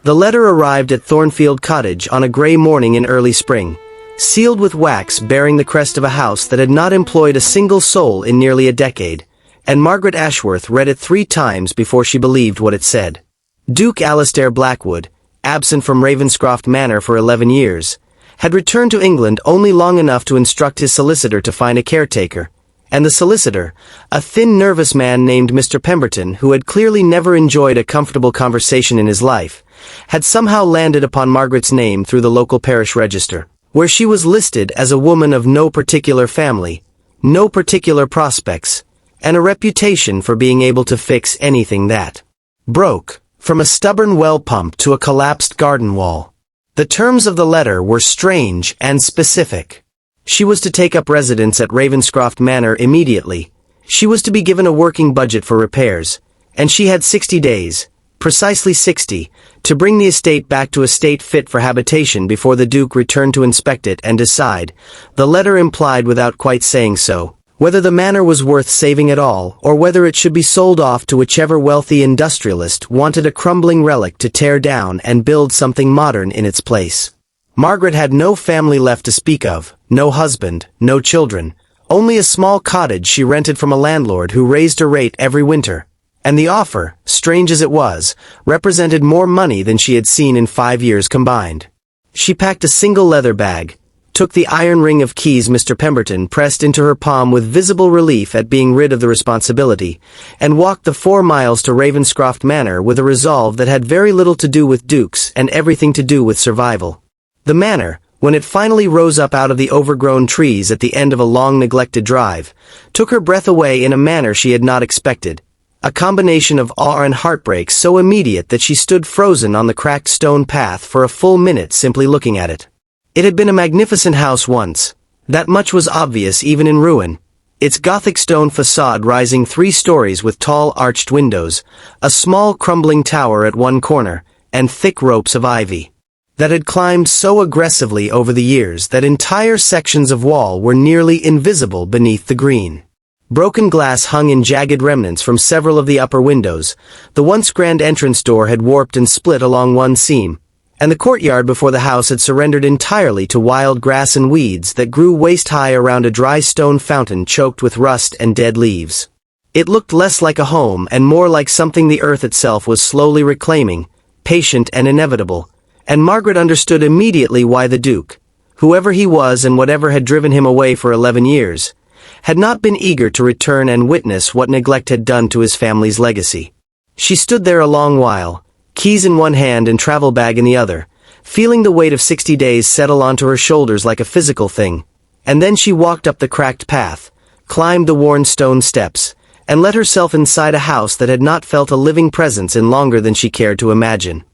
The letter arrived at Thornfield Cottage on a grey morning in early spring, sealed with wax bearing the crest of a house that had not employed a single soul in nearly a decade, and Margaret Ashworth read it 3 times before she believed what it said. Duke Alastair Blackwood, absent from Ravenscroft Manor for 11 years, had returned to England only long enough to instruct his solicitor to find a caretaker, and the solicitor, a thin nervous man named Mr. Pemberton who had clearly never enjoyed a comfortable conversation in his life, had somehow landed upon Margaret's name through the local parish register, where she was listed as a woman of no particular family, no particular prospects, and a reputation for being able to fix anything that broke, from a stubborn well pump to a collapsed garden wall. The terms of the letter were strange and specific. She was to take up residence at Ravenscroft Manor immediately. She was to be given a working budget for repairs, and she had 60 days, precisely 60, to bring the estate back to a state fit for habitation before the Duke returned to inspect it and decide, the letter implied without quite saying so, whether the manor was worth saving at all, or whether it should be sold off to whichever wealthy industrialist wanted a crumbling relic to tear down and build something modern in its place. Margaret had no family left to speak of, no husband, no children, only a small cottage she rented from a landlord who raised her rate every winter, and the offer, strange as it was, represented more money than she had seen in 5 years combined. She packed a single leather bag, took the iron ring of keys Mr. Pemberton pressed into her palm with visible relief at being rid of the responsibility, and walked the 4 miles to Ravenscroft Manor with a resolve that had very little to do with dukes and everything to do with survival. The manor, when it finally rose up out of the overgrown trees at the end of a long-neglected drive, took her breath away in a manner she had not expected, a combination of awe and heartbreak so immediate that she stood frozen on the cracked stone path for a full minute simply looking at it. It had been a magnificent house once. That much was obvious even in ruin. Its Gothic stone facade rising 3 stories with tall arched windows, a small crumbling tower at one corner, and thick ropes of ivy that had climbed so aggressively over the years that entire sections of wall were nearly invisible beneath the green. Broken glass hung in jagged remnants from several of the upper windows, the once grand entrance door had warped and split along one seam, and the courtyard before the house had surrendered entirely to wild grass and weeds that grew waist-high around a dry stone fountain choked with rust and dead leaves. It looked less like a home and more like something the earth itself was slowly reclaiming, patient and inevitable, and Margaret understood immediately why the Duke, whoever he was and whatever had driven him away for 11 years, had not been eager to return and witness what neglect had done to his family's legacy. She stood there a long while, keys in one hand and travel bag in the other, feeling the weight of 60 days settle onto her shoulders like a physical thing, and then she walked up the cracked path, climbed the worn stone steps, and let herself inside a house that had not felt a living presence in longer than she cared to imagine.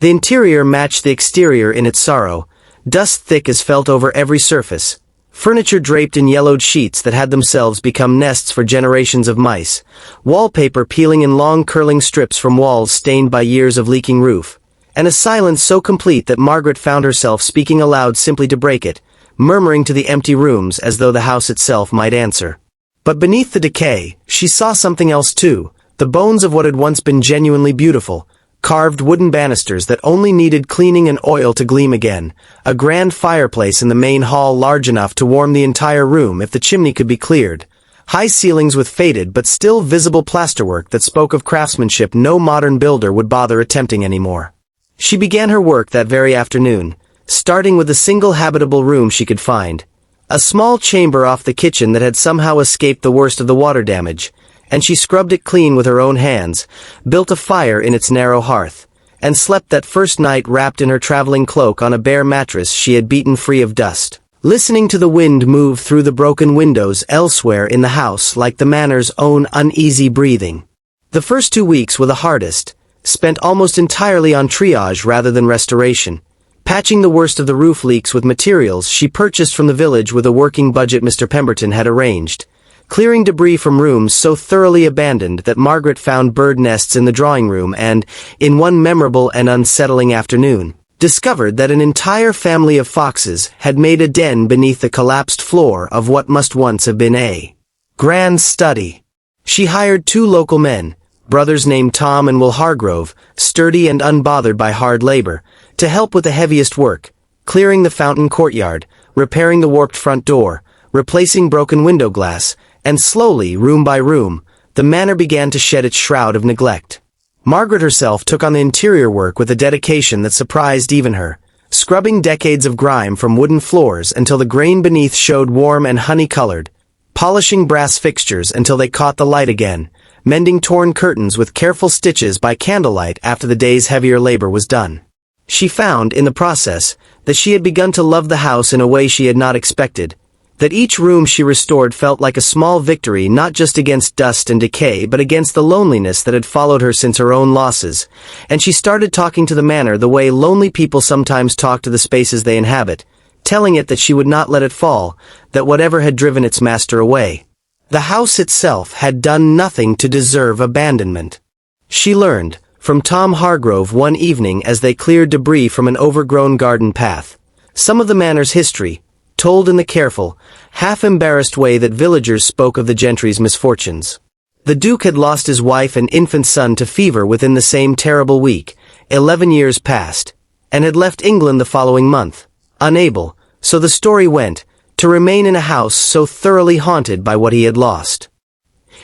The interior matched the exterior in its sorrow, dust thick as felt over every surface, furniture draped in yellowed sheets that had themselves become nests for generations of mice, wallpaper peeling in long curling strips from walls stained by years of leaking roof, and a silence so complete that Margaret found herself speaking aloud simply to break it, murmuring to the empty rooms as though the house itself might answer. But beneath the decay, she saw something else too, the bones of what had once been genuinely beautiful, carved wooden banisters that only needed cleaning and oil to gleam again, a grand fireplace in the main hall large enough to warm the entire room if the chimney could be cleared, high ceilings with faded but still visible plasterwork that spoke of craftsmanship no modern builder would bother attempting anymore. She began her work that very afternoon, starting with a single habitable room she could find, a small chamber off the kitchen that had somehow escaped the worst of the water damage, and she scrubbed it clean with her own hands, built a fire in its narrow hearth, and slept that first night wrapped in her traveling cloak on a bare mattress she had beaten free of dust, listening to the wind move through the broken windows elsewhere in the house like the manor's own uneasy breathing. The first 2 weeks were the hardest, spent almost entirely on triage rather than restoration, patching the worst of the roof leaks with materials she purchased from the village with a working budget Mr. Pemberton had arranged, clearing debris from rooms so thoroughly abandoned that Margaret found bird nests in the drawing room and, in one memorable and unsettling afternoon, discovered that an entire family of foxes had made a den beneath the collapsed floor of what must once have been a grand study. She hired 2 local men, brothers named Tom and Will Hargrove, sturdy and unbothered by hard labor, to help with the heaviest work, clearing the fountain courtyard, repairing the warped front door, replacing broken window glass, and slowly, room by room, the manor began to shed its shroud of neglect. Margaret herself took on the interior work with a dedication that surprised even her, scrubbing decades of grime from wooden floors until the grain beneath showed warm and honey-colored, polishing brass fixtures until they caught the light again, mending torn curtains with careful stitches by candlelight after the day's heavier labor was done. She found, in the process, that she had begun to love the house in a way she had not expected, that each room she restored felt like a small victory not just against dust and decay but against the loneliness that had followed her since her own losses, and she started talking to the manor the way lonely people sometimes talk to the spaces they inhabit, telling it that she would not let it fall, that whatever had driven its master away. The house itself had done nothing to deserve abandonment. She learned, from Tom Hargrove one evening as they cleared debris from an overgrown garden path, some of the manor's history, told in the careful, half-embarrassed way that villagers spoke of the gentry's misfortunes. The Duke had lost his wife and infant son to fever within the same terrible week, 11 years past, and had left England the following month, unable, so the story went, to remain in a house so thoroughly haunted by what he had lost.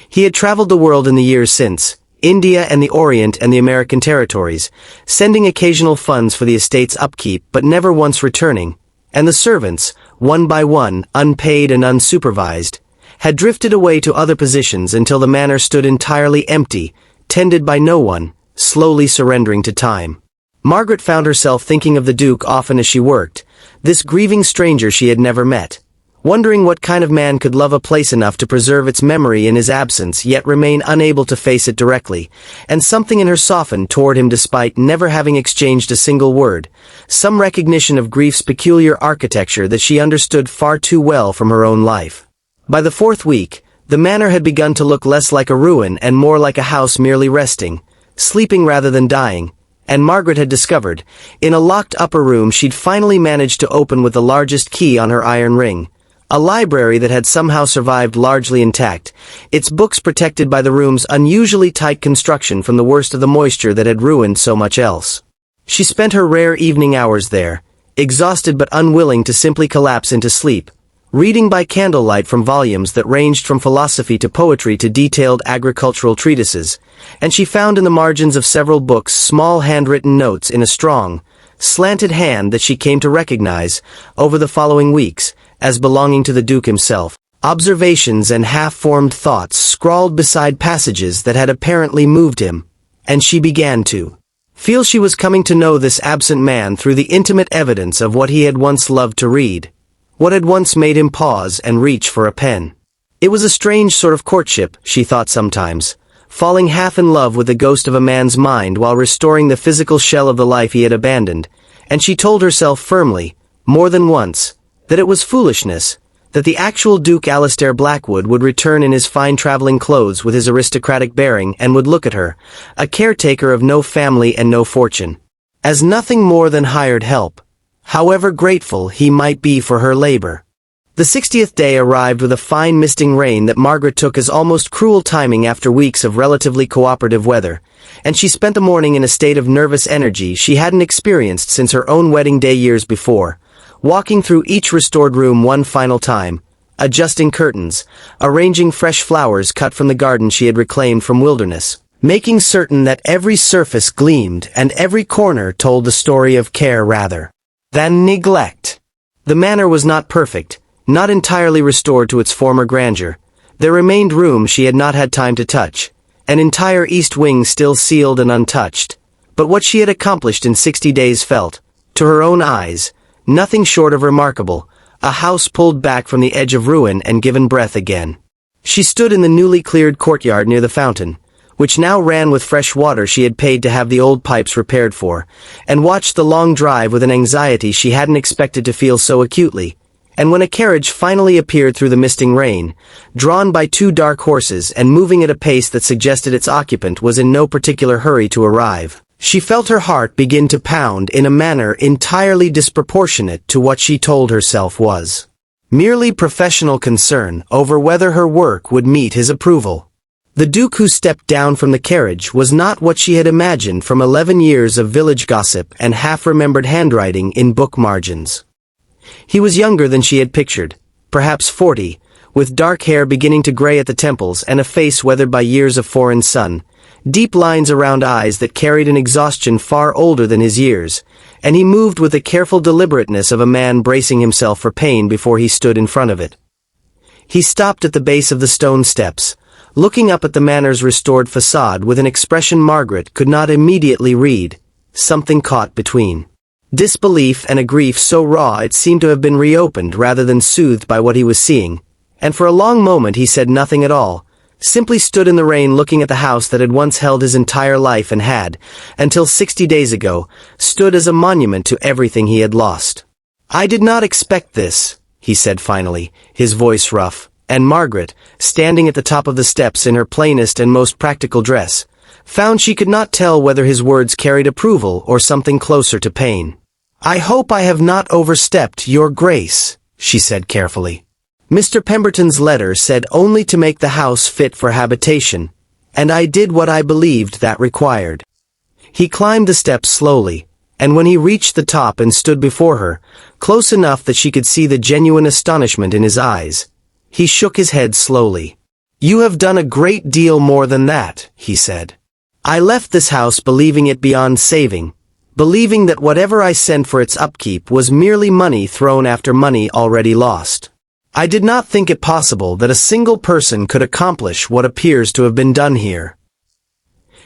He had traveled the world in the years since, India and the Orient and the American territories, sending occasional funds for the estate's upkeep but never once returning, and the servants, one by one, unpaid and unsupervised, had drifted away to other positions until the manor stood entirely empty, tended by no one, slowly surrendering to time. Margaret found herself thinking of the Duke often as she worked, this grieving stranger she had never met, wondering what kind of man could love a place enough to preserve its memory in his absence yet remain unable to face it directly, and something in her softened toward him despite never having exchanged a single word, some recognition of grief's peculiar architecture that she understood far too well from her own life. By the fourth week, the manor had begun to look less like a ruin and more like a house merely resting, sleeping rather than dying, and Margaret had discovered, in a locked upper room she'd finally managed to open with the largest key on her iron ring, a library that had somehow survived largely intact, its books protected by the room's unusually tight construction from the worst of the moisture that had ruined so much else. She spent her rare evening hours there, exhausted but unwilling to simply collapse into sleep, reading by candlelight from volumes that ranged from philosophy to poetry to detailed agricultural treatises, and she found in the margins of several books small handwritten notes in a strong, slanted hand that she came to recognize, over the following weeks, as belonging to the Duke himself, observations and half-formed thoughts scrawled beside passages that had apparently moved him, and she began to feel she was coming to know this absent man through the intimate evidence of what he had once loved to read, what had once made him pause and reach for a pen. It was a strange sort of courtship, she thought sometimes, falling half in love with the ghost of a man's mind while restoring the physical shell of the life he had abandoned, and she told herself firmly, more than once, that it was foolishness, that the actual Duke Alistair Blackwood would return in his fine traveling clothes with his aristocratic bearing and would look at her, a caretaker of no family and no fortune, as nothing more than hired help, however grateful he might be for her labor. The 60th day arrived with a fine misting rain that Margaret took as almost cruel timing after weeks of relatively cooperative weather, and she spent the morning in a state of nervous energy she hadn't experienced since her own wedding day years before, walking through each restored room one final time, adjusting curtains, arranging fresh flowers cut from the garden she had reclaimed from wilderness, making certain that every surface gleamed and every corner told the story of care rather than neglect. The manor was not perfect, not entirely restored to its former grandeur. There remained rooms she had not had time to touch, an entire east wing still sealed and untouched, but what she had accomplished in 60 days felt, to her own eyes, nothing short of remarkable, a house pulled back from the edge of ruin and given breath again. She stood in the newly cleared courtyard near the fountain, which now ran with fresh water she had paid to have the old pipes repaired for, and watched the long drive with an anxiety she hadn't expected to feel so acutely, and when a carriage finally appeared through the misting rain, drawn by 2 dark horses and moving at a pace that suggested its occupant was in no particular hurry to arrive, she felt her heart begin to pound in a manner entirely disproportionate to what she told herself was merely professional concern over whether her work would meet his approval. The Duke who stepped down from the carriage was not what she had imagined from 11 years of village gossip and half-remembered handwriting in book margins. He was younger than she had pictured, perhaps 40, with dark hair beginning to gray at the temples and a face weathered by years of foreign sun, deep lines around eyes that carried an exhaustion far older than his years, and he moved with the careful deliberateness of a man bracing himself for pain before he stood in front of it. He stopped at the base of the stone steps, looking up at the manor's restored facade with an expression Margaret could not immediately read, something caught between disbelief and a grief so raw it seemed to have been reopened rather than soothed by what he was seeing, and for a long moment he said nothing at all, simply stood in the rain looking at the house that had once held his entire life and had, until 60 days ago, stood as a monument to everything he had lost. "I did not expect this," he said finally, his voice rough, and Margaret, standing at the top of the steps in her plainest and most practical dress, found she could not tell whether his words carried approval or something closer to pain. "I hope I have not overstepped your grace," she said carefully. "Mr. Pemberton's letter said only to make the house fit for habitation, and I did what I believed that required." He climbed the steps slowly, and when he reached the top and stood before her, close enough that she could see the genuine astonishment in his eyes, he shook his head slowly. "You have done a great deal more than that," he said. "I left this house believing it beyond saving, believing that whatever I sent for its upkeep was merely money thrown after money already lost. I did not think it possible that a single person could accomplish what appears to have been done here."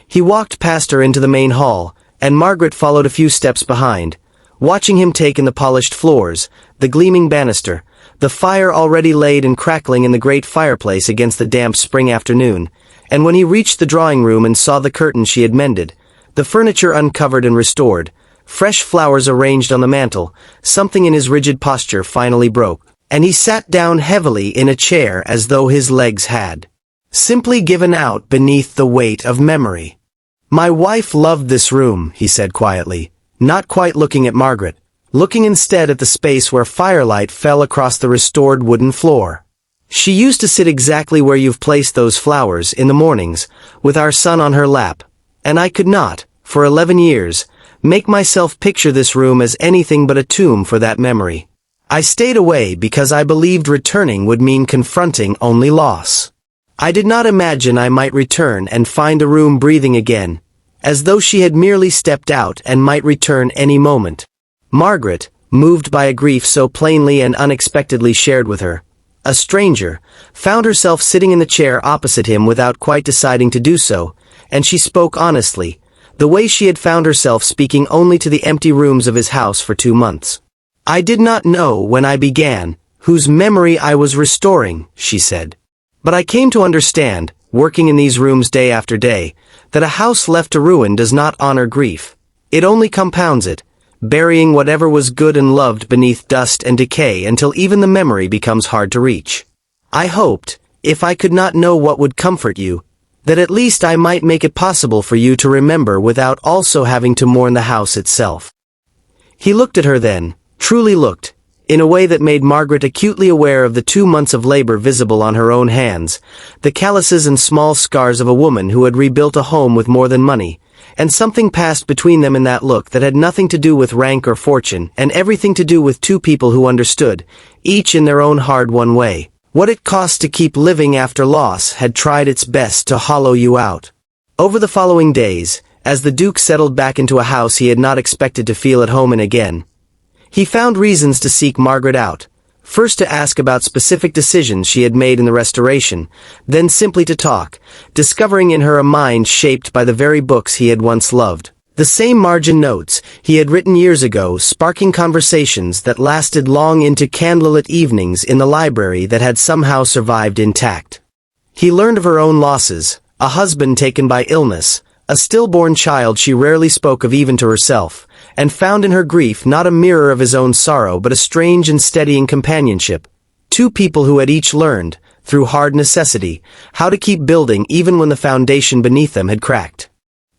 He walked past her into the main hall, and Margaret followed a few steps behind, watching him take in the polished floors, the gleaming banister, the fire already laid and crackling in the great fireplace against the damp spring afternoon, and when he reached the drawing room and saw the curtains she had mended, the furniture uncovered and restored, fresh flowers arranged on the mantel, something in his rigid posture finally broke, and he sat down heavily in a chair as though his legs had simply given out beneath the weight of memory. "My wife loved this room," he said quietly, not quite looking at Margaret, looking instead at the space where firelight fell across the restored wooden floor. "She used to sit exactly where you've placed those flowers in the mornings, with our son on her lap, and I could not, for 11 years, make myself picture this room as anything but a tomb for that memory. I stayed away because I believed returning would mean confronting only loss. I did not imagine I might return and find the room breathing again, as though she had merely stepped out and might return any moment." Margaret, moved by a grief so plainly and unexpectedly shared with her, a stranger, found herself sitting in the chair opposite him without quite deciding to do so, and she spoke honestly, the way she had found herself speaking only to the empty rooms of his house for 2 months. "I did not know when I began whose memory I was restoring," she said. "But I came to understand, working in these rooms day after day, that a house left to ruin does not honor grief. It only compounds it, burying whatever was good and loved beneath dust and decay until even the memory becomes hard to reach. I hoped, if I could not know what would comfort you, that at least I might make it possible for you to remember without also having to mourn the house itself." He looked at her then, truly looked, in a way that made Margaret acutely aware of the 2 months of labor visible on her own hands, the calluses and small scars of a woman who had rebuilt a home with more than money, and something passed between them in that look that had nothing to do with rank or fortune and everything to do with two people who understood, each in their own hard-won way, what it cost to keep living after loss had tried its best to hollow you out. Over the following days, as the Duke settled back into a house he had not expected to feel at home in again, he found reasons to seek Margaret out, first to ask about specific decisions she had made in the restoration, then simply to talk, discovering in her a mind shaped by the very books he had once loved. The same margin notes he had written years ago, sparking conversations that lasted long into candlelit evenings in the library that had somehow survived intact. He learned of her own losses, a husband taken by illness, a stillborn child she rarely spoke of even to herself, and found in her grief not a mirror of his own sorrow but a strange and steadying companionship. Two people who had each learned, through hard necessity, how to keep building even when the foundation beneath them had cracked.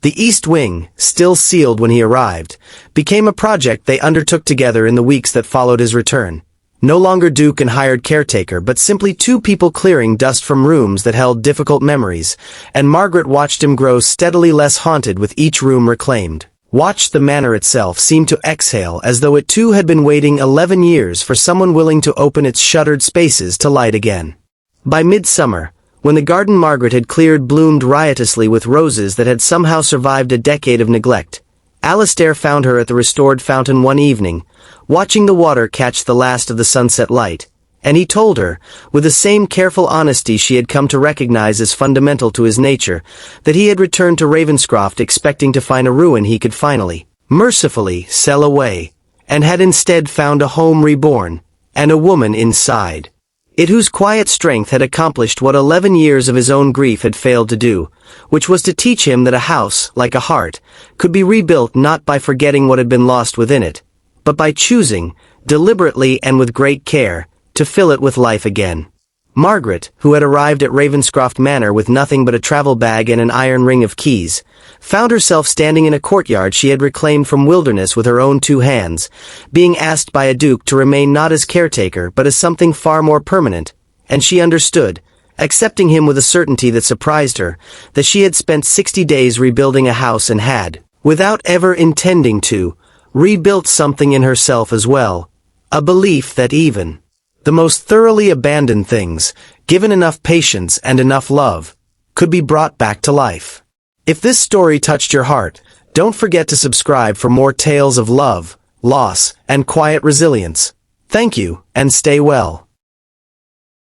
The East Wing, still sealed when he arrived, became a project they undertook together in the weeks that followed his return. No longer Duke and hired caretaker, but simply two people clearing dust from rooms that held difficult memories, and Margaret watched him grow steadily less haunted with each room reclaimed. Watched the manor itself seem to exhale as though it too had been waiting 11 years for someone willing to open its shuttered spaces to light again. By midsummer, when the garden Margaret had cleared bloomed riotously with roses that had somehow survived a decade of neglect, Alistair found her at the restored fountain one evening, watching the water catch the last of the sunset light, and he told her, with the same careful honesty she had come to recognize as fundamental to his nature, that he had returned to Ravenscroft expecting to find a ruin he could finally, mercifully, sell away, and had instead found a home reborn, and a woman inside. It whose quiet strength had accomplished what 11 years of his own grief had failed to do, which was to teach him that a house, like a heart, could be rebuilt not by forgetting what had been lost within it, but by choosing, deliberately and with great care, to fill it with life again. Margaret, who had arrived at Ravenscroft Manor with nothing but a travel bag and an iron ring of keys, found herself standing in a courtyard she had reclaimed from wilderness with her own two hands, being asked by a duke to remain not as caretaker but as something far more permanent, and she understood, accepting him with a certainty that surprised her, that she had spent 60 days rebuilding a house and had, without ever intending to, rebuilt something in herself as well, a belief that even the most thoroughly abandoned things, given enough patience and enough love, could be brought back to life. If this story touched your heart, don't forget to subscribe for more tales of love, loss, and quiet resilience. Thank you, and stay well.